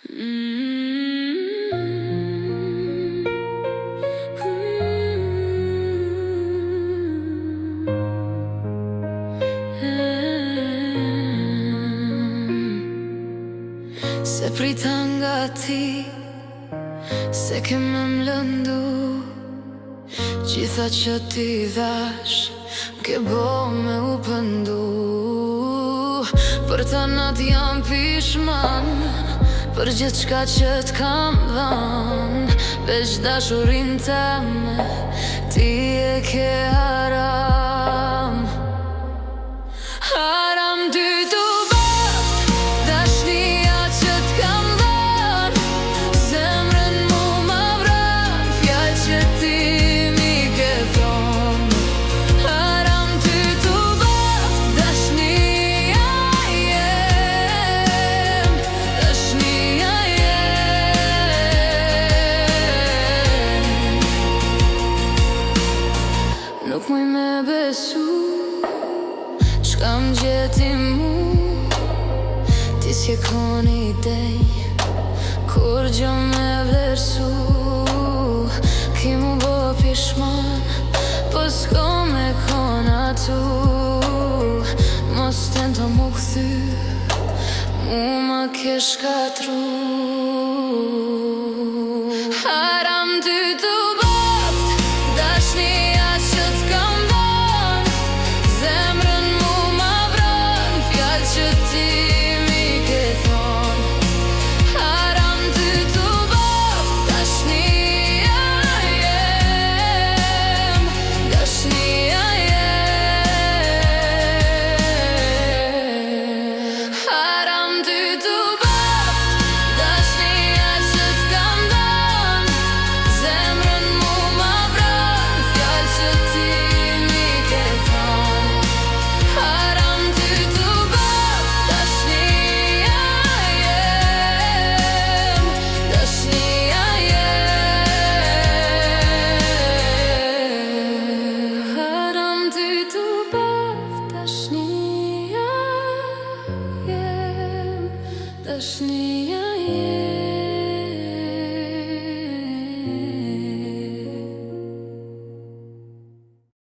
Se prita nga ti, se ke me m'lëndu gjitha që ti dhash, ke bo me u pëndu. Për ta nat jam pishman, për gjithë qka që t'kam dhan, veç dashurin teme, ti e ke haram. Haram ty t'u baft, dashnia që t'kam dhan, zemrën mu ma vran, fjall që ti mi ke thon. Haram ty t'u baft, dashnia jem, dashnia jem. Nuk muj me besu çka m'gjeti mu, ti s'je kon idej kur gjo me vlerësu. Ki mu bo pishman, po s'ko me kon atu. Mos tento mu kthy, mu ma ke shkatru. Haram ty t'u baft, dashnia që t'kam dhan, zemrën mu ma vran, fjall që ti mi ke thon. Haram ty t'u baft, dashnia jem, dashnia jem. Haram ty t'u baft, dashnia që t'kam dhan, zemrën mu ma vran, fjall që ti mi ke thon. Haram ty t'u baft, dashnia jem, dashnia jem. Haram ty t'u baft, dashnia jem, dashnia jem.